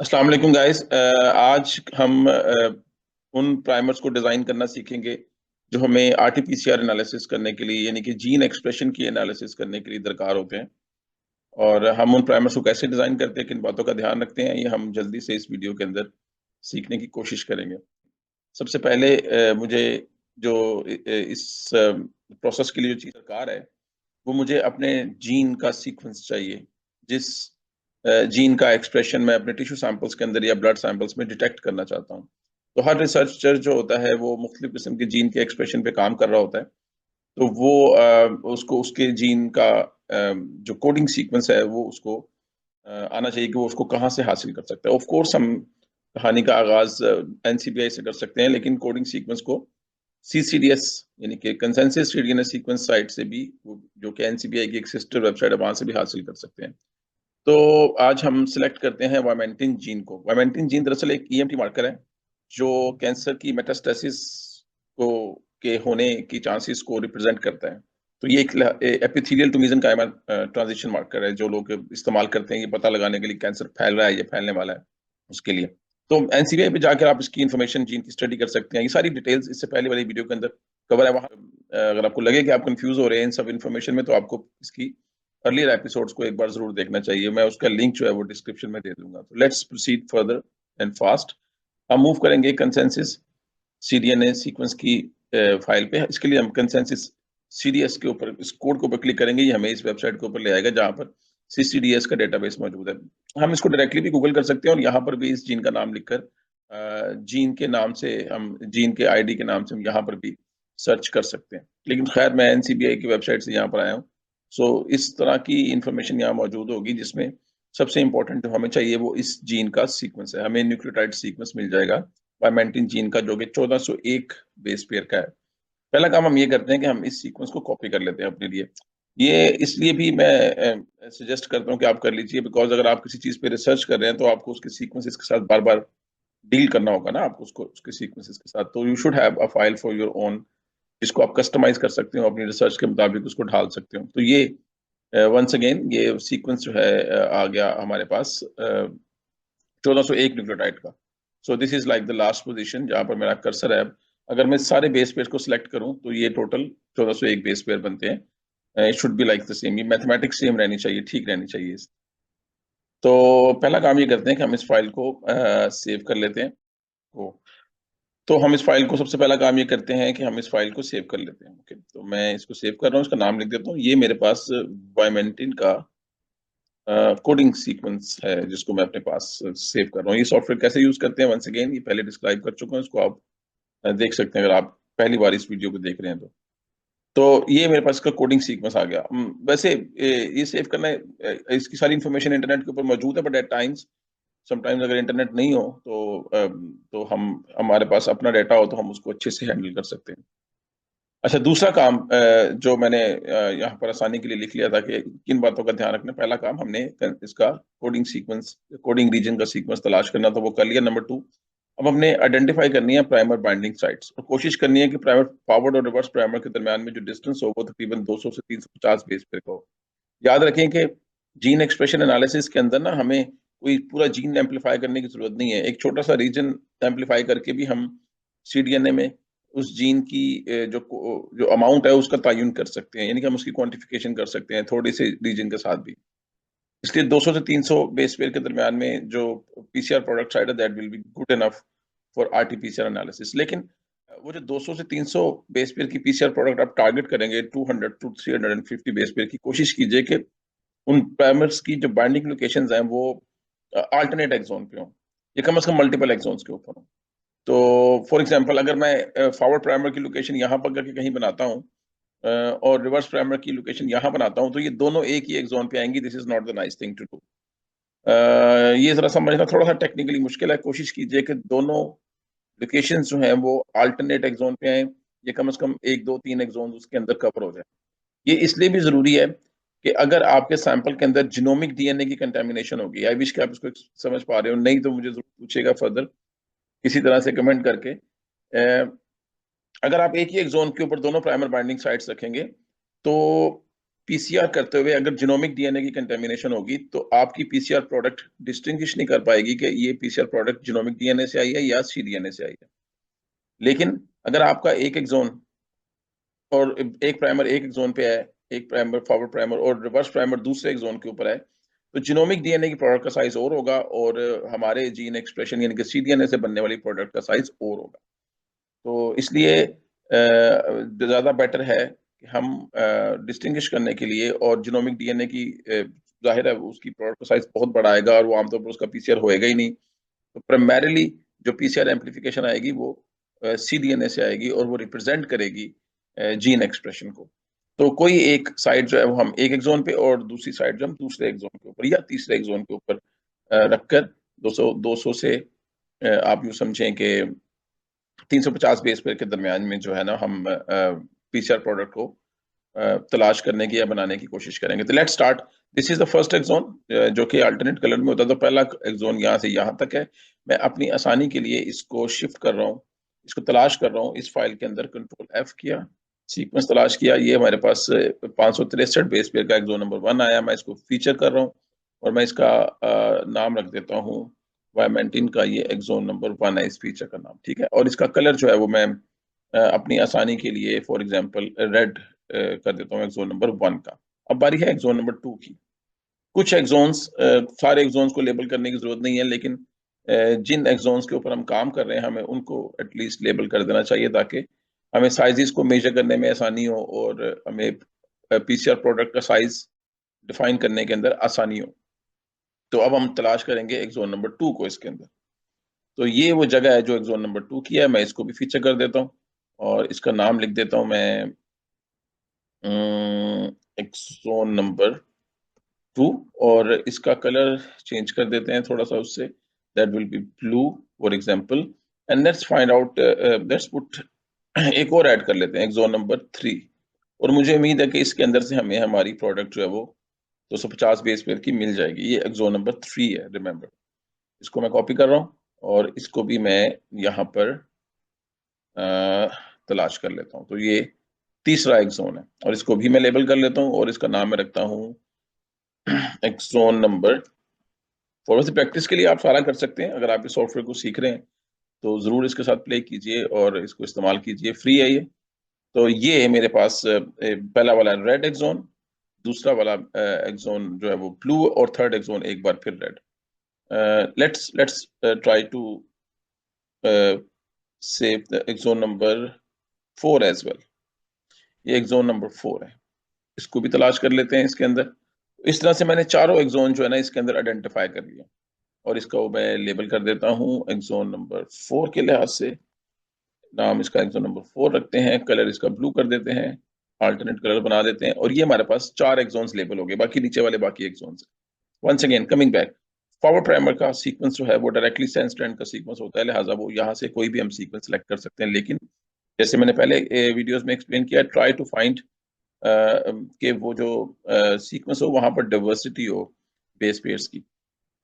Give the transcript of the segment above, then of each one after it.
अस्सलाम वालेकुम गाइस। आज हम उन प्राइमर्स को डिज़ाइन करना सीखेंगे जो हमें आरटीपीसीआर एनालिसिस करने के लिए यानी कि जीन एक्सप्रेशन की एनालिसिस करने के लिए दरकार होते हैं। और हम उन प्राइमर्स को कैसे डिज़ाइन करते हैं, किन बातों का ध्यान रखते हैं, ये हम जल्दी से इस वीडियो के अंदर सीखने की कोशिश करेंगे। सबसे पहले मुझे जो इस प्रोसेस के लिए जो चीज़ दरकार है, वो मुझे अपने जीन का सीक्वेंस चाहिए, जिस जीन का एक्सप्रेशन मैं अपने टिश्यू सैंपल्स के अंदर या ब्लड सैंपल्स में डिटेक्ट करना चाहता हूँ। तो हर रिसर्चर जो होता है वो मुख्तलिफ किस्म के जीन के एक्सप्रेशन पे काम कर रहा होता है। तो वो उसको उसके जीन का जो कोडिंग सीक्वेंस है वो उसको आना चाहिए कि वो उसको कहाँ से हासिल कर सकता है। ऑफ कोर्स हम कहानी का आगाज़ एनसीबीआई से कर सकते हैं, लेकिन कोडिंग सीक्वेंस को सीसीडीएस यानी कि कंसेंसस सीडीएनएस सीक्वेंस साइट से भी जो कि एनसीबीआई की एक सिस्टर वेबसाइट है, वहाँ से भी हासिल कर सकते हैं। तो आज हम सिलेक्ट करते हैं वामेंटिन जीन को। वामेंटिन जीन दरअसल एक ईएमटी मार्कर है, जो कैंसर की मेटास्टेसिस को के होने की चांसेस को रिप्रेजेंट करता है। तो ये एक epithelial to mesenchymal transition marker है, जो लोग इस्तेमाल करते हैं ये पता लगाने के लिए कैंसर फैल रहा है या फैलने वाला है, उसके लिए। तो एनसीबीआई पे जाकर आप इसकी इन्फॉर्मेशन जीन की स्टडी कर सकते हैं। ये सारी डिटेल्स इससे पहले वाली वीडियो के अंदर कवर है। वहाँ अगर आपको लगे कि आप कंफ्यूज हो रहे हैं इन सब इन्फॉर्मेशन में, तो आपको इसकी अर्लियर एपिसोड्स को एक बार जरूर देखना चाहिए। मैं उसका लिंक जो है वो डिस्क्रिप्शन में दे दूंगा। तो let's proceed further and fast. हम मूव करेंगे कंसेंसस सीडीएनए सीक्वेंस की फाइल पे। इसके लिए हम कंसेंसस सीडीएस के ऊपर इस कोड के ऊपर क्लिक करेंगे। ये हमें इस वेबसाइट के ऊपर ले आएगा जहाँ पर सीसीडीएस का डेटाबेस मौजूद है। हम इसको डायरेक्टली भी गूगल कर सकते हैं और यहाँ पर भी इस जीन का नाम लिखकर जीन के नाम से हम जीन के आईडी के नाम से हम यहाँ पर भी सर्च कर सकते हैं। लेकिन खैर मैं एनसीबीआई की वेबसाइट से यहाँ पर आया हूँ। सो इस तरह की इंफॉर्मेशन यहाँ मौजूद होगी, जिसमें सबसे इंपॉर्टेंट जो हमें चाहिए वो इस जीन का सीक्वेंस है। हमें न्यूक्लियोटाइड सीक्वेंस मिल जाएगा वाइमेंटिन जीन का, जो कि 1401 बेस पेयर का है। पहला काम हम ये करते हैं कि हम इस सीक्वेंस को कॉपी कर लेते हैं अपने लिए। ये इसलिए भी मैं सजेस्ट करता हूँ कि आप कर लीजिए, बिकॉज अगर आप किसी चीज़ पे रिसर्च कर रहे हैं तो आपको उसके सीक्वेंसेस के साथ बार-बार डील करना होगा ना, आपको उसको उसके सीक्वेंसेस के साथ। तो you should have a file for your own, जिसको आप कस्टमाइज़ कर सकते हो, अपनी रिसर्च के मुताबिक उसको ढाल सकते हो। तो ये वंस अगेन ये सीक्वेंस जो है आ गया हमारे पास 1401 न्यूक्लियोटाइड का। So this is like the last position जहां पर मेरा कर्सर है। अगर मैं सारे बेस पेयर को सिलेक्ट करूं तो ये टोटल 1401 बेस पेयर बनते हैं। It should be like the same, ये मैथमेटिक्स सेम रहनी चाहिए, ठीक रहनी चाहिए। तो पहला काम ये करते हैं कि हम इस फाइल को सेव कर लेते हैं। तो हम इस फाइल को सबसे पहला काम ये करते हैं कि हम इस फाइल को सेव कर लेते हैं। ओके, तो मैं इसको सेव कर रहा हूँ, इसका नाम लिख देता हूँ। ये मेरे पास वाइमेंटिन का कोडिंग सीक्वेंस है जिसको मैं अपने पास सेव कर रहा हूँ। ये सॉफ्टवेयर कैसे यूज करते हैं, वंस अगेन ये पहले डिस्क्राइब कर चुका हूँ, इसको आप देख सकते हैं अगर आप पहली बार इस वीडियो को देख रहे हैं तो। तो ये मेरे पास इसका कोडिंग सीक्वेंस आ गया। वैसे ये सेव करना इसकी सारी इन्फॉर्मेशन इंटरनेट के ऊपर मौजूद है, बट एट टाइम्स समटाइम्स अगर इंटरनेट नहीं हो तो हम हमारे पास अपना डाटा हो तो हम उसको अच्छे से हैंडल कर सकते हैं। अच्छा, दूसरा काम जो मैंने यहाँ पर आसानी के लिए लिख लिया था कि किन बातों का ध्यान रखना। पहला काम हमने इसका कोडिंग सीक्वेंस, कोडिंग रीजन का सीक्वेंस तलाश करना था, वो कर लिया। नंबर 2, अब हमने आइडेंटिफाई करनी है प्राइमर बाइंडिंग साइट्स और कोशिश करनी है कि प्राइमर फॉरवर्ड और रिवर्स प्राइमर के दरमियान में जो डिस्टेंस हो वो तकरीबन 200 से 350 बेस पेयर का हो। याद रखें कि जीन एक्सप्रेशन एनालिसिस के अंदर ना हमें कोई पूरा जीन एम्पलीफाई करने की जरूरत नहीं है। एक छोटा सा रीजन एम्पलीफाई करके भी हम सीडीएनए में उस जीन की जो अमाउंट है उसका तयन कर सकते हैं, यानी कि हम उसकी क्वांटिफिकेशन कर सकते हैं थोड़ी से रीजन के साथ भी। इसलिए 200 से 300 बेस पेयर के दरमियान में जो पीसीआर प्रोडक्ट साइड है that will be good enough for RTPCR analysis. लेकिन वो जो 200 से 300 बेस पेयर की पीसीआर प्रोडक्ट आप टारगेट करेंगे, 200 टू 350 बेस पेयर की कोशिश कीजिए कि उन प्राइमर्स की जो बाइंडिंग लोकेशंस हैं वो अल्टरनेट एक्सोन पे हो, या कम से कम मल्टीपल एक्सोन्स के ऊपर हो। तो फॉर एग्जांपल अगर मैं फॉरवर्ड प्राइमर की लोकेशन यहाँ पर करके कहीं बनाता हूँ और रिवर्स प्राइमर की लोकेशन यहाँ बनाता हूँ, तो ये दोनों एक ही एक्सोन पे आएंगी। This is not the nice thing to do. ये जरा समझना थोड़ा सा टेक्निकली मुश्किल है। कोशिश कीजिए कि दोनों लोकेशंस जो हैं वो अल्टरनेट एक्सोन पे आए, या कम से कम एक दो तीन एक्सोन उसके अंदर कवर हो जाए। ये इसलिए भी जरूरी है कि अगर आपके सैंपल के अंदर जीनोमिक डीएनए की कंटेमिनेशन होगी, आई विश कि आप इसको समझ पा रहे हो, नहीं तो मुझे जरूर पूछेगा फर्दर किसी तरह से कमेंट करके। अगर आप एक ही एक्सोन के ऊपर दोनों प्राइमर बाइंडिंग साइट्स रखेंगे तो पीसीआर करते हुए अगर जीनोमिक डीएनए की कंटेमिनेशन होगी तो आपकी पीसीआर प्रोडक्ट डिस्टिंग्विश नहीं कर पाएगी कि ये पीसीआर प्रोडक्ट जीनोमिक डीएनए से आई है या सीडीएनए से आई है। लेकिन अगर आपका एक एक्सोन और एक प्राइमर एक एक्सोन पे है, एक प्राइमर फॉरवर्ड प्राइमर और रिवर्स प्राइमर दूसरे एक्सोन के ऊपर है, तो जीनोमिक डीएनए की प्रोडक्ट का साइज और होगा और हमारे जीन एक्सप्रेशन यानी कि सीडीएनए से बनने वाली प्रोडक्ट का साइज और होगा। तो इसलिए ज़्यादा बेटर है कि हम डिस्टिंग्विश करने के लिए, और जीनोमिक डीएनए की जाहिर है उसकी प्रोडक्ट का साइज बहुत बड़ा आएगा और वो आमतौर पर उसका पीसीआर होएगा ही नहीं। तो प्राइमरीली जो पीसीआर एम्पलीफिकेशन आएगी वो सीडीएनए से आएगी और वो रिप्रेजेंट करेगी जीन एक्सप्रेशन को। तो कोई एक साइड जो है वो हम एक एक्सोन पे और दूसरी साइड जो हम दूसरे एक्सोन के ऊपर या तीसरे एक्सोन के ऊपर रखकर 200 से आप यूँ समझें कि 350 बेस पेयर के दरमियान में जो है ना हम पीसीआर प्रोडक्ट को तलाश करने की या बनाने की कोशिश करेंगे। तो let's start. This is the first exon जो कि अल्टरनेट कलर में होता है। तो पहला एक्सोन यहाँ से यहाँ तक है। मैं अपनी आसानी के लिए इसको शिफ्ट कर रहा हूँ, इसको तलाश कर रहा हूँ। इस फाइल के अंदर कंट्रोल एफ किया, सीक्वेंस तलाश किया। ये हमारे पास 563 बेस पेयर का एक्सोन नंबर 1 आया। मैं इसको फीचर कर रहा हूँ और मैं इसका नाम रख देता हूँ वायमेंटिन का। ये एक्सोन नंबर 1 है इस फीचर का नाम, ठीक है। और इसका कलर जो है वो मैं अपनी आसानी के लिए फॉर एग्जांपल रेड कर देता हूँ एक्सोन नंबर 1 का। अब बारी है एक्सोन नंबर 2 की। कुछ एक्सोन्स, सारे एक्सोन्स को लेबल करने की जरूरत नहीं है, लेकिन जिन एक्सोन्स के ऊपर हम काम कर रहे हैं हमें उनको एटलीस्ट लेबल कर देना चाहिए ताकि हमें साइजेस को मेजर करने में आसानी हो और हमें पीसीआर प्रोडक्ट का साइज डिफाइन करने के अंदर आसानी हो। तो अब हम तलाश करेंगे एक्सोन नंबर 2 को इसके अंदर। तो ये वो जगह है जो एक्सोन नंबर 2 की है। मैं इसको भी फीचर कर देता हूँ और इसका नाम लिख देता हूँ मैं एक्सोन नंबर 2। और इसका कलर चेंज कर देते हैं थोड़ा सा उससे, that will be blue for example. And let's find out, let's put एक और ऐड कर लेते हैं एक्सोन नंबर 3। और मुझे उम्मीद है कि इसके अंदर से हमें हमारी प्रोडक्ट जो है वो 250 बेस पेयर की मिल जाएगी। ये एक्सोन नंबर 3 है, रिमेंबर। इसको मैं कॉपी कर रहा हूँ और इसको भी मैं यहाँ पर तलाश कर लेता हूँ। तो ये तीसरा एक्सोन है और इसको भी मैं लेबल कर लेता हूँ और इसका नाम मैं रखता हूँ एक्सोन नंबर 4। वैसे प्रैक्टिस के लिए आप सारा कर सकते हैं। अगर आप इस सॉफ्टवेयर को सीख रहे हैं तो जरूर इसके साथ प्ले कीजिए और इसको इस्तेमाल कीजिए, फ्री है ये। तो ये मेरे पास पहला वाला रेड एक्सोन, दूसरा वाला एक्सोन जो है वो ब्लू और थर्ड एक्सोन एक बार फिर red. Let's let's try to save the exon number 4 as well. ये एक्सोन नंबर 4 है, इसको भी तलाश कर लेते हैं इसके अंदर। इस तरह से मैंने चारों एक्सोन जो है ना इसके अंदर आइडेंटिफाई कर लिया और इसका वो मैं लेबल कर देता हूँ एक्सोन नंबर 4 के लिहाज से। नाम इसका एक्सोन नंबर 4 रखते हैं, कलर इसका ब्लू कर देते हैं, अल्टरनेट कलर बना देते हैं। और ये हमारे पास 4 एक्सोन्स लेबल हो गए, बाकी नीचे वाले बाकी exons. Once again coming back, forward primer का सीक्वेंस जो है वो डायरेक्टली सेंस स्ट्रैंड का सीक्वेंस होता है, लिहाजा वो यहाँ से कोई भी हम सीक्वेंस सेलेक्ट कर सकते हैं। लेकिन जैसे मैंने पहले वीडियोस में एक्सप्लेन किया, ट्राई टू फाइंड कि वो जो सीक्वेंस हो वहां पर डाइवर्सिटी हो बेस पेयर्स की।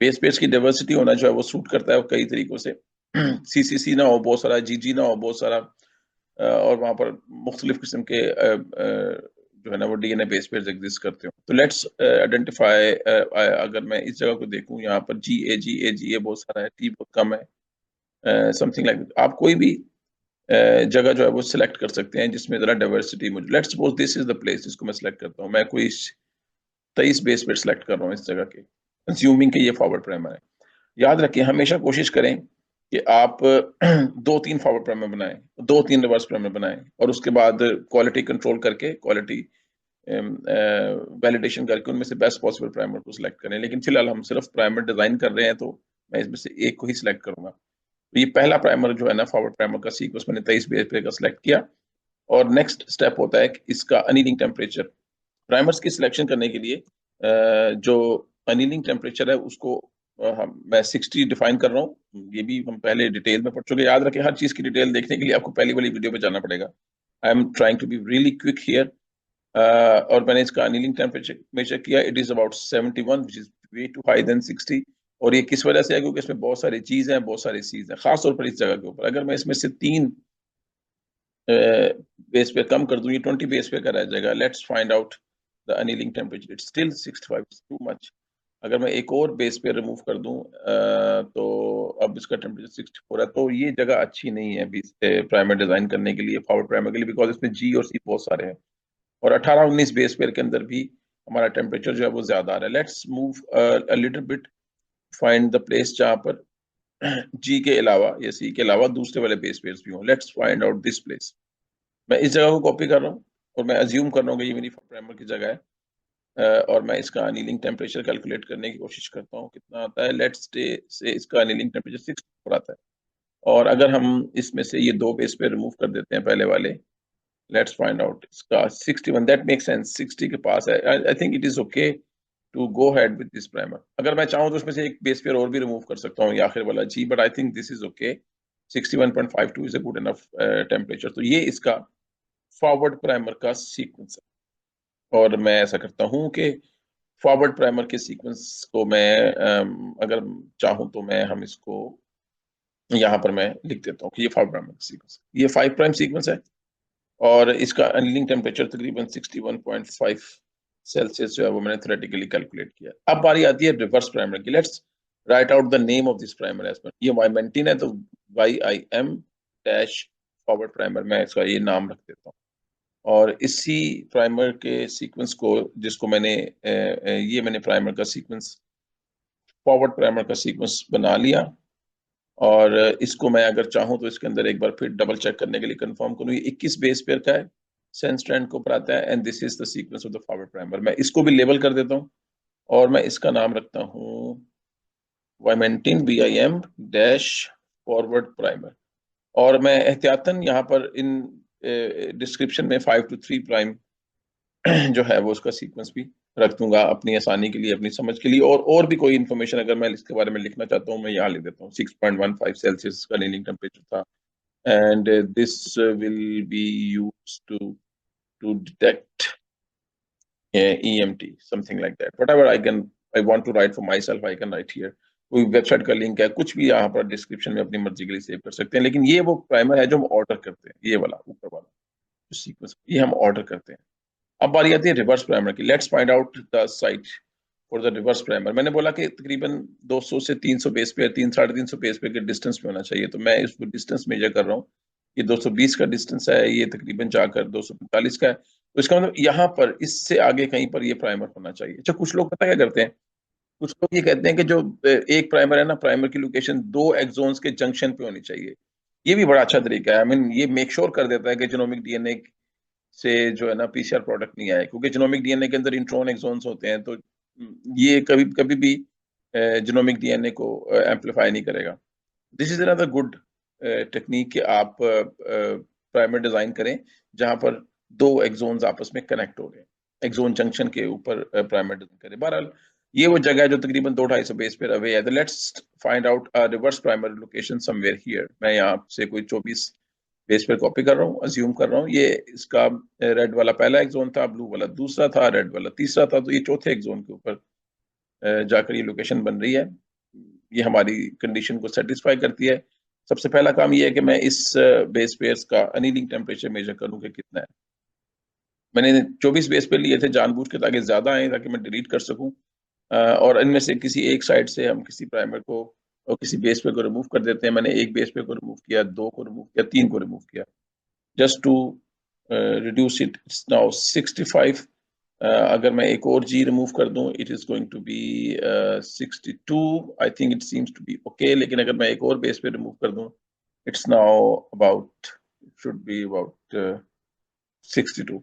बेस पेयर्स की डाइवर्सिटी होना जो है वो सूट करता है कई तरीकों से। सीसीसी ना हो बहुत सारा, जीजी ना हो बहुत सारा, और वहां पर मुख्तलिफ किस्म के जो है ना वो डीएनए बेस पेयर्स एग्जिस्ट करते हो। तो लेट्स आइडेंटिफाई, अगर मैं इस जगह को देखूं यहाँ पर जी ए बहुत सारा है, टी बहुत कम है, समथिंग लाइक आप कोई भी जगह जो है वो सिलेक्ट कर सकते हैं जिसमें जरा डाइवर्सिटी मौजूद। Let's suppose this is the place, इसको मैं सिलेक्ट करता हूँ। मैं कोई 23 बेस पेयर सिलेक्ट कर रहा हूँ इस जगह के, कंज्यूमिंग के ये फॉरवर्ड प्राइमर है। याद रखिए हमेशा कोशिश करें कि आप 2-3 फॉरवर्ड प्राइमर बनाएं, 2-3 रिवर्स प्राइमर बनाएं और उसके बाद क्वालिटी कंट्रोल करके, क्वालिटी वैलिडेशन करके उनमें से बेस्ट पॉसिबल प्राइमर को सिलेक्ट करें। लेकिन फिलहाल हम सिर्फ प्राइमर डिजाइन कर रहे हैं तो मैं इसमें से एक को ही सिलेक्ट करूंगा। तो ये पहला प्राइमर जो है ना फॉरवर्ड प्राइमर का सीक्वेंस मैंने 23 बेस पेयर का सिलेक्ट किया। और नेक्स्ट स्टेप होता है कि इसका अनीलिंग टेम्परेचर। प्राइमर्स की सिलेक्शन करने के लिए जो अनीलिंग टेम्परेचर है उसको मैं 60 डिफाइन कर रहा हूँ। ये भी हम पहले डिटेल में पढ़ चुके। याद रखें हर चीज की डिटेल देखने के लिए आपको पहली वाली वीडियो पे जाना पड़ेगा। I am trying to be really quick here. और मैंने इसका अनीलिंग टेम्परेचर मेजर किया, it is about 71 which is way too high than 60। और ये किस वजह से है? क्योंकि इसमें बहुत सारी चीज है, बहुत सारी चीज है, खासतौर पर इस जगह के ऊपर। अगर मैं इसमें से 3 बेस पे कम कर दूं, ये 20 बेस पे का रह जाएगा। Let's find out the annealing temperature it's still 65, it's too much. अगर मैं एक और बेस पे रिमूव कर दूं तो अब इसका टेम्परेचर 64 है, तो ये जगह अच्छी नहीं है प्राइमर डिजाइन करने के लिए, फॉरवर्ड प्राइमर के लिए, बिकॉज इसमें जी और सी बहुत सारे हैं, और 18-19 बेस पेयर के अंदर भी हमारा टेम्परेचर जो है वो ज्यादा आ रहा है। Let's move a little bit, find the place जहां पर जी के अलावा या सी के अलावा दूसरे वाले बेस पेयर्स भी हों। Let's find out this place. मैं इस जगह को कॉपी कर रहा हूँ और मैं अज्यूम कर रहा हूँ कि ये मेरी प्राइमर की जगह है, और मैं इसका अनीलिंग टेम्परेचर कैलकुलेट करने की कोशिश करता हूँ कितना आता है। लेट्स से इसका अनीलिंग टेम्परेचर 64 आता है, और अगर हम इसमें से ये दो बेस पे रिमूव कर देते हैं पहले वाले, लेट्स फाइंड आउट इसका 61, दैट मेक सेंस, 60 के पास है। I think it is okay to go ahead with this primer. अगर मैं चाहूँ तो उसमें से एक बेस पेयर और भी रिमूव कर सकता हूँ, ये आखिर वाला जी, but I think this is okay. 61.52 is a good enough temperature. तो ये इसका फॉरवर्ड प्राइमर का सीक्वेंस है, और मैं ऐसा करता हूँ कि फॉरवर्ड प्राइमर के सीक्वेंस को मैं अगर चाहूँ तो हम इसको यहाँ पर मैं लिख देता हूँ कि ये 5 प्राइम सीक्वेंस, ये 5 प्राइम सीक्वेंस है, और इसका अनलिंग टेम्परेचर तकरीबन 61.5 सेल्सियस जो है वो मैंने थ्योरेटिकली कैलकुलेट किया। अब बारी आती है रिवर्स प्राइमर की। Let's write out the name of this primer as per, ये वाइमेंटीन है तो YIM डैश फॉरवर्ड प्राइमर, मैं इसका ये नाम रख देता हूँ। और इसी प्राइमर के सीक्वेंस को, जिसको ये मैंने प्राइमर का सीक्वेंस, फॉरवर्ड प्राइमर का सीक्वेंस बना लिया, और इसको मैं अगर चाहूँ तो इसके अंदर एक बार फिर डबल चेक करने के लिए कंफर्म करूँ, ये 21 बेस पेयर का है, सेंस स्ट्रैंड को ऊपर आता है, and this is the sequence of the forward primer. मैं इसको भी लेबल कर देता हूँ, और मैं इसका नाम रखता हूँ वाइमेंटीन BIM डैश फॉरवर्ड प्राइमर। और मैं एहतियातन यहाँ पर इन डिस्क्रिप्शन में 5 to 3 प्राइम जो है वो उसका सीक्वेंस भी रख दूंगा अपनी आसानी के लिए, अपनी समझ के लिए। और भी कोई इन्फॉर्मेशन अगर मैं इसके बारे में लिखना चाहता हूँ मैं यहाँ लिख देता हूँ। 6.15 सेल्सियस का नीलिंग टेम्परेचर था, and this will be used to detect EMT, something like that, whatever I want to write for myself I can write here. कोई वेबसाइट का लिंक है, कुछ भी यहाँ पर डिस्क्रिप्शन में अपनी मर्जी के लिए सेव कर सकते हैं। लेकिन ये वो प्राइमर है जो हम ऑर्डर करते हैं, ये वाला ऊपर वाला जो सीक्वेंस, ये हम ऑर्डर करते हैं। अब बारी आती है रिवर्स प्राइमर की। Let's find out the site for the reverse primer. मैंने बोला कि तकरीबन 200 से 300 बेस पे, 300-350 बेस पे के डिस्टेंस पे होना चाहिए, तो मैं इसको डिस्टेंस मेजर कर रहा हूँ। ये 220 का डिस्टेंस है, ये तकरीबन जाकर 245 का है, तो इसका मतलब यहाँ पर इससे आगे कहीं पर ये प्राइमर होना चाहिए। अच्छा, कुछ लोग पता क्या करते हैं, कुछ लोग ये कहते हैं कि जो एक प्राइमर है ना, प्राइमर की लोकेशन 2 एक्सोन्स के जंक्शन पे होनी चाहिए। ये भी बड़ा अच्छा तरीका है। आई मीन ये मेक श्योर कर देता है कि जीनोमिक DNA से जो है ना PCR प्रोडक्ट नहीं आए, क्योंकि जीनोमिक DNA के अंदर इंट्रॉन एक्सोन्स होते हैं, तो ये कभी कभी भी जीनोमिक DNA को एम्पलीफाई नहीं करेगा। This is another good technique कि आप प्राइमर डिजाइन करें जहां पर 2 एक्सोन्स आपस में कनेक्ट हो गए, एक्सोन जंक्शन के ऊपर प्राइमर डिजाइन करें। बहरहाल ये वो जगह है जो तकरीबन 200-250 बेस पे अवे है। Let's find out reverse primer location somewhere here. मैं यहाँ से कोई 24 बेस पे कॉपी कर रहा हूँ, अज्यूम कर रहा हूँ ये इसका रेड वाला पहला एक्सोन था, ब्लू वाला दूसरा था, रेड वाला तीसरा था, तो ये चौथे एक्सोन के ऊपर जाकर ये लोकेशन बन रही है। ये हमारी कंडीशन को सेटिस्फाई करती है। सबसे पहला काम ये है कि मैं इस बेस पेयर्स का अनीलिंग टेम्परेचर मेजर करूँ कि कितना है। मैंने 24 बेस पे लिए थे जानबूझ के, ताकि ज्यादा आए, ताकि मैं डिलीट कर सकूं, और इनमें से किसी एक साइड से हम किसी प्राइमर को और किसी बेस पे को रिमूव कर देते हैं। मैंने एक बेस पे को रिमूव किया, 2 को रिमूव किया, 3 को रिमूव किया, just to reduce it. It's now 65। अगर मैं एक और जी रिमूव कर दूं, it is going to be 62। I think it seems to be okay. लेकिन अगर मैं एक और बेस पे रिमूव कर दूं, it's now about, should be about 62।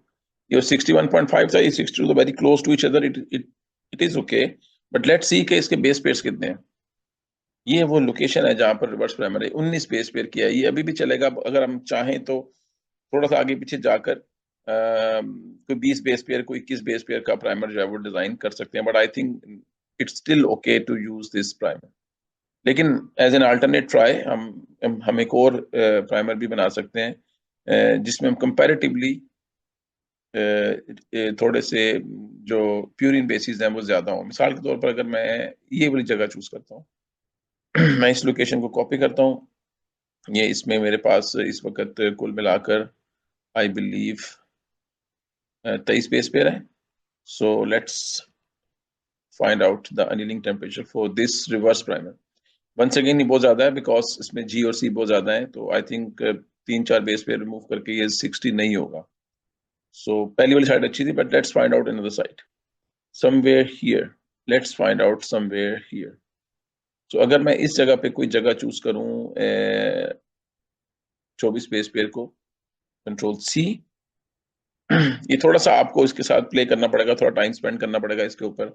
ये 61.5 था, ये 62, तो very close to each other, it is okay. But let's see कि इसके बेस पेयर्स कितने हैं। ये वो लोकेशन है जहां पर रिवर्स प्राइमर है, 19 बेस पेयर किया है। ये अभी भी चलेगा, अगर हम चाहें तो थोड़ा सा आगे पीछे जाकर कोई 20 बेस पेयर, कोई 21 बेस पेयर का प्राइमर जो है वो डिजाइन कर सकते हैं, but I think it's still okay to use this primer. लेकिन एज एन अल्टरनेट ट्राई हम एक और प्राइमर भी बना सकते हैं, जिसमें हम कंपैरेटिवली थोड़े से जो प्यूरिन बेसिस हैं वो ज्यादा हो। मिसाल के तौर पर अगर मैं ये वाली जगह चूज करता हूँ, मैं इस लोकेशन को कॉपी करता हूँ, ये इसमें मेरे पास इस वक्त कुल मिलाकर आई बिलीव 23 बेस पेयर है, So let's find out the annealing temperature for this reverse primer. Once again ये बहुत ज्यादा है बिकॉज इसमें जी और सी बहुत ज्यादा है, तो I think 3-4 base pair remove करके ये 60 नहीं होगा. So पहली वाली साइड अच्छी थी, but let's find out another side somewhere here. Let's find out somewhere here. So अगर मैं इस जगह पे कोई जगह चूज करूं 24 बेस पेयर को, कंट्रोल सी. ये थोड़ा सा आपको इसके साथ प्ले करना पड़ेगा, थोड़ा टाइम स्पेंड करना पड़ेगा इसके ऊपर,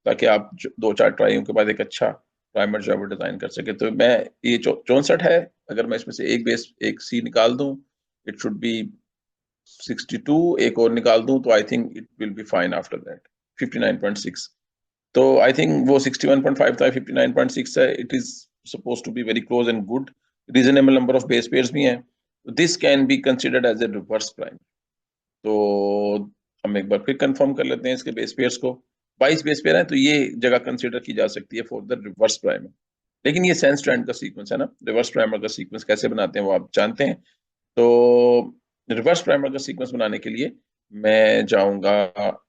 ताकि आप 2-4 ट्राइयों के बाद एक अच्छा प्राइमर जो है वो डिजाइन कर सके. तो मैं ये 64 है, अगर मैं इसमें से एक सी निकाल दूं, इट शुड बी 62. एक और निकाल दूं तो I think it will be fine after that 59.6. तो आई थिंक वो 61.5 था, 59.6 है. It is suppose to be very close and good. Reasonable number of base pairs भी हैं. This can be considered as a reverse prime. तो हम एक बार फिर कंफर्म कर लेते हैं इसके बेस पेयर्स को. 22 बेस पेयर है, तो ये जगह कंसिडर की जा सकती है फॉर द रिवर्स प्राइमर. लेकिन ये सेंस ट्रेंड का सीक्वेंस है ना, रिवर्स प्राइमर का सीक्वेंस कैसे बनाते हैं वो आप जानते हैं. तो रिवर्स प्राइमर का सीक्वेंस बनाने के लिए मैं जाऊंगा,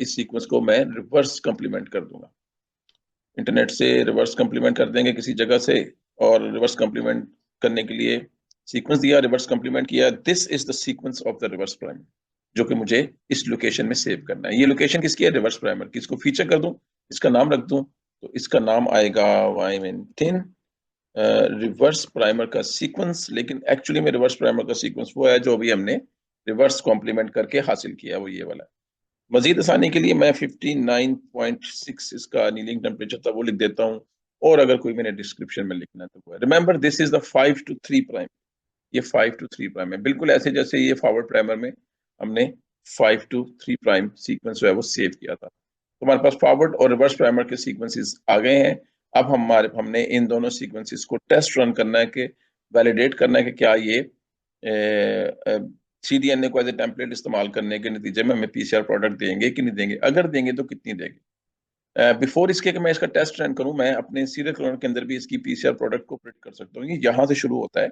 इस सीक्वेंस को मैं रिवर्स कंप्लीमेंट कर दूंगा. इंटरनेट से रिवर्स कंप्लीमेंट कर देंगे किसी जगह से, और रिवर्स कंप्लीमेंट करने के लिए सीक्वेंस दिया, रिवर्स कंप्लीमेंट किया. This is the sequence of the reverse primer, जो कि मुझे इस लोकेशन में सेव करना है. ये लोकेशन किसकी है? रिवर्स प्राइमर की. इसको फीचर कर दूं, इसका नाम रख दूं, तो इसका नाम आएगा y10 रिवर्स प्राइमर का सीक्वेंस. लेकिन एक्चुअली में रिवर्स प्राइमर का सीक्वेंस वो है जो अभी हमने रिवर्स कॉम्प्लीमेंट करके हासिल किया, वो ये वाला. मजीद आसानी के लिए मैं 59.6 इसका नीलिंग टेम्परेचर था वो लिख देता हूँ, और अगर कोई मैंने डिस्क्रिप्शन में लिखना है तो remember this is the 5 to 3 prime. ये 5 to 3 प्राइम है, बिल्कुल ऐसे जैसे ये फॉरवर्ड प्राइमर में हमने 5 to 3 प्राइम सीक्वेंस जो है वो सेव किया था. तो हमारे पास फॉरवर्ड और रिवर्स प्राइमर के सीक्वेंसेस आ गए हैं. अब हमने इन दोनों सीक्वेंसेस को टेस्ट रन करना है, कि वैलिडेट करना है कि क्या ये सीडीएनए को एज ए टेम्पलेट इस्तेमाल करने के नतीजे में हमें पीसीआर प्रोडक्ट देंगे कि नहीं देंगे. अगर देंगे तो कितनी देंगे. बिफोर इसके कि मैं इसका टेस्ट रन करूं, मैं अपने सीरियल क्लोनर के अंदर भी इसकी पीसीआर प्रोडक्ट को प्रिंट कर सकता हूँ. ये यहाँ से शुरू होता है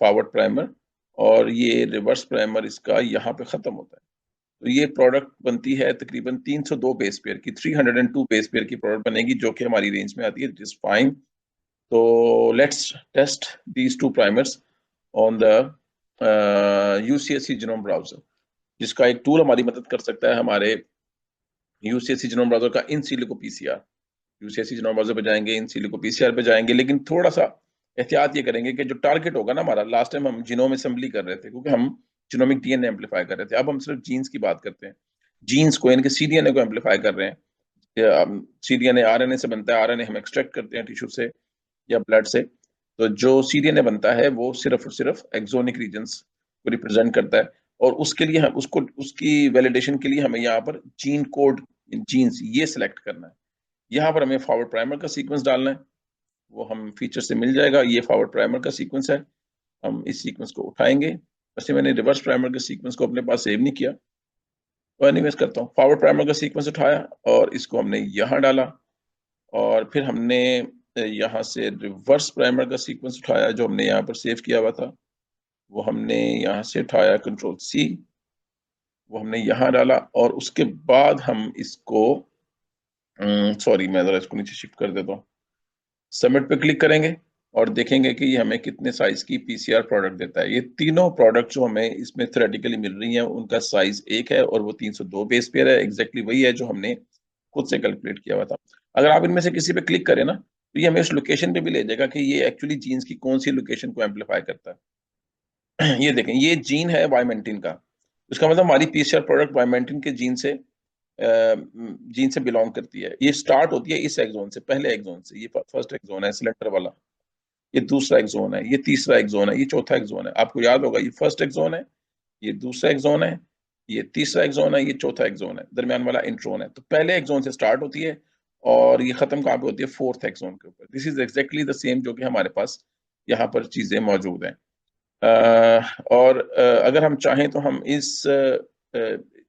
फॉरवर्ड प्राइमर, और ये रिवर्स प्राइमर इसका यहाँ पे खत्म होता है. तो ये प्रोडक्ट बनती है तकरीबन 302 बेस पेयर की, 302 बेस पेयर की प्रोडक्ट बनेगी, जो कि हमारी रेंज में आती है. It fine. तो let's test these two primers on the UCSC genome browser, जिसका एक टूल हमारी मदद कर सकता है हमारे यूसीएससी जीनोम ब्राउजर का in silico PCR. UCSC genome browser पे जाएंगे, इन सिलिको पीसीआर पे जाएंगे, लेकिन थोड़ा सा एहतियात ये करेंगे कि जो टारगेट होगा ना हमारा, लास्ट टाइम हम जीनोम असेंबली कर रहे थे क्योंकि हम जीनोमिक डीएनए एम्पलीफाई कर रहे थे, अब हम सिर्फ जीन्स की बात करते हैं. जीन्स को, यानी कि सीडीएनए को एम्पलीफाई कर रहे हैं. सीडीएनए आरएनए से बनता है, आरएनए हम एक्सट्रैक्ट करते हैं टिश्यू से या ब्लड से. तो जो सीडीएनए बनता है वो सिर्फ और सिर्फ एक्सोनिक रीजन्स को रिप्रेजेंट करता है, और उसके लिए हम उसको, उसकी वैलिडेशन के लिए हमें यहाँ पर जीन कोड, जीन्स ये सिलेक्ट करना है. यहाँ पर हमें फॉरवर्ड प्राइमर का सीक्वेंस डालना है, वो हम फीचर से मिल जाएगा. ये फॉरवर्ड प्राइमर का सीक्वेंस है, हम इस सीक्वेंस को उठाएंगे. वैसे मैंने रिवर्स प्राइमर के सीक्वेंस को अपने पास सेव नहीं किया, तो एनीवेज करता हूँ. फॉरवर्ड प्राइमर का सीक्वेंस उठाया और इसको हमने यहाँ डाला, और फिर हमने यहाँ से रिवर्स प्राइमर का सीक्वेंस उठाया जो हमने यहाँ पर सेव किया हुआ था, वो हमने यहाँ से उठाया, कंट्रोल सी, वो हमने यहाँ डाला. और उसके बाद हम इसको, सॉरी मैं जरा इसको नीचे शिफ्ट कर देता हूँ, सबमिट पे क्लिक करेंगे और देखेंगे कि ये हमें कितने साइज की पीसीआर प्रोडक्ट देता है. ये तीनों प्रोडक्ट जो हमें इसमें थ्योरेटिकली मिल रही हैं उनका साइज एक है, और वो 302 बेस पेयर है. एग्जैक्टली वही है जो हमने खुद से कैलकुलेट किया हुआ था. अगर आप इनमें से किसी पे क्लिक करें ना, तो ये हमें उस लोकेशन पे भी ले जाएगा कि ये एक्चुअली जीन्स की कौन सी लोकेशन को एम्पलीफाई करता है. ये देखें, ये जीन है वाइमेंटिन का, इसका मतलब हमारी पीसीआर प्रोडक्ट वाइमेंटिन के जीन से बिलोंग करती है. ये स्टार्ट होती है इस एक्सोन से, पहले एक्सोन से. ये फर्स्ट एक्सोन है सिलेंडर वाला, ये दूसरा एक्सोन है, ये तीसरा एक्सोन है, ये चौथा एक्सोन है. आपको याद होगा, ये फर्स्ट एक्सोन है, ये दूसरा एक्सोन है, ये तीसरा एक्सोन है, ये चौथा एक्सोन है, दरमियान वाला इंट्रोन है. तो पहले एक्सोन से स्टार्ट होती है और ये खत्म कहाँ पे होती है? फोर्थ एक्सोन के ऊपर. This is exactly the same जो कि हमारे पास यहाँ पर चीजें मौजूद हैं. और अगर हम चाहें तो हम इस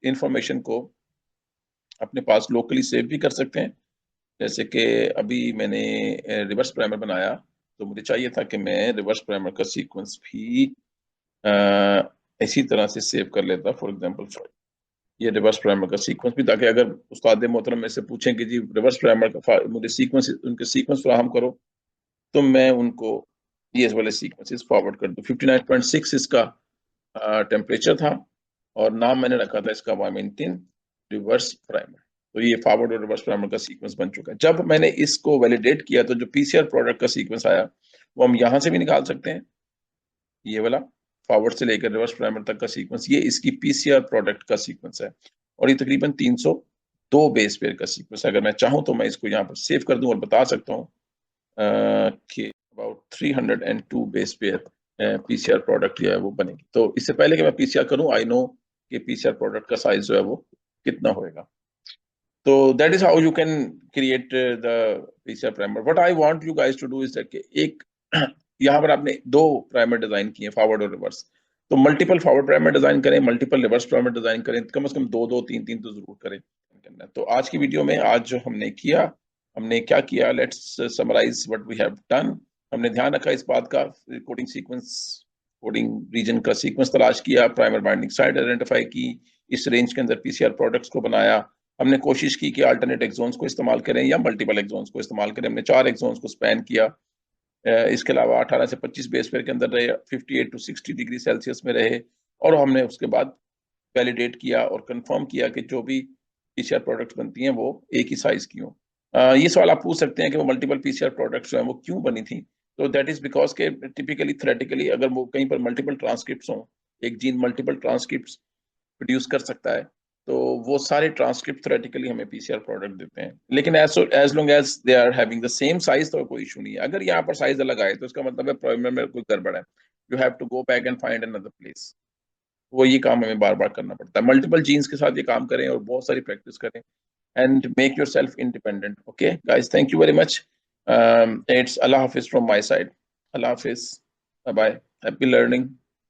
इंफॉर्मेशन को अपने पास लोकली सेव भी कर सकते हैं. जैसे कि अभी मैंने रिवर्स प्राइमर बनाया, तो मुझे चाहिए था कि मैं रिवर्स प्राइमर का सीक्वेंस भी इसी तरह से सेव कर लेता. फॉर एग्जांपल ये रिवर्स प्राइमर का सीक्वेंस भी, ताकि अगर उस्ताद मोहतरम में से पूछें कि जी रिवर्स प्राइमर का मुझे सीक्वेंस, उनके सीक्वेंस फराहम करो, तो मैं उनको ये वाले सीक्वेंसेस फॉरवर्ड कर दूं। 59.6 इसका टेम्परेचर था और नाम मैंने रखा था इसका वामिंटिन रिवर्स प्राइमर। तो ये फॉरवर्ड और रिवर्स प्राइमर का सीक्वेंस बन चुका है। जब मैंने इसको वैलिडेट किया तो जो पीसीआर प्रोडक्ट का सीक्वेंस आया वो हम यहां से भी निकाल सकते हैं, ये वाला फॉरवर्ड से लेकर रिवर्स प्राइमर तक का सीक्वेंस, ये इसकी पीसीआर प्रोडक्ट का सीक्वेंस है। और ये तकरीबन 302 बेस पेयर का सीक्वेंस है। अगर मैं चाहूं तो मैं इसको यहाँ पर सेव कर दूं और बता सकता हूँ कि about 302 base pair PCR product जो है वो बनेगी। तो इससे पहले कि मैं पीसीआर करूं, आई नो कि पीसीआर प्रोडक्ट का साइज जो है वो कितना होएगा। तो that is how you can create the PCR primer. What I want you guys to do is that एक यहाँ पर आपने दो प्राइमर डिजाइन किए, फॉरवर्ड और रिवर्स, तो मल्टीपल फॉरवर्ड प्राइमर डिजाइन करें, मल्टीपल रिवर्स प्राइमर डिजाइन करें, कम से कम दो दो तीन तीन तो जरूर करें। तो आज की वीडियो में आज जो हमने किया, हमने क्या किया, let's summarise what we have done. हमने ध्यान रखा इस बात का, कोडिंग सीक्वेंस, कोडिंग रीजन का सीक्वेंस तलाश किया, प्राइमर बाइंडिंग साइट आइडेंटिफाई की, इस रेंज के अंदर पीसीआर प्रोडक्ट्स को बनाया। हमने कोशिश की कि अल्टरनेट एक्सोन्स को इस्तेमाल करें या मल्टीपल एक्सोन्स को इस्तेमाल करें। हमने 4 एक्सोन्स को स्पैन किया। इसके अलावा 18 से 25 बेस पेयर के अंदर रहे, 58 टू 60 डिग्री सेल्सियस में रहे। और हमने उसके बाद वैलिडेट किया और कंफर्म किया कि जो भी पीसीआर प्रोडक्ट्स बनती हैं वो एक ही साइज की हो। ये सवाल आप पूछ सकते हैं कि वो मल्टीपल पीसीआर प्रोडक्ट्स जो हैं वो क्यों बनी थी। तो दैट इज बिकॉज के टिपिकली थ्योरेटिकली अगर वो कहीं पर मल्टीपल ट्रांसक्रिप्ट्स हों, एक जीन मल्टीपल ट्रांसक्रिप्ट्स प्रोड्यूस कर सकता है, तो वो सारे ट्रांसक्रिप्ट थ्योरेटिकली हमें पीसीआर प्रोडक्ट देते हैं। लेकिन as long as they are having the same size तो कोई इशू नहीं है। अगर यहाँ पर साइज अलग आए तो इसका मतलब है प्राइमर में कोई गड़बड़ है, you have to go back and find another place. वो ये काम हमें बार बार करना पड़ता है। मल्टीपल जीन्स के साथ ये काम करें और बहुत सारी प्रैक्टिस करें and make yourself independent. Okay guys, thank you very much. It's अल्लाह हाफिज फ्रॉम माई साइड। अल्लाह हाफिज, बाय बाय, हैप्पी लर्निंग।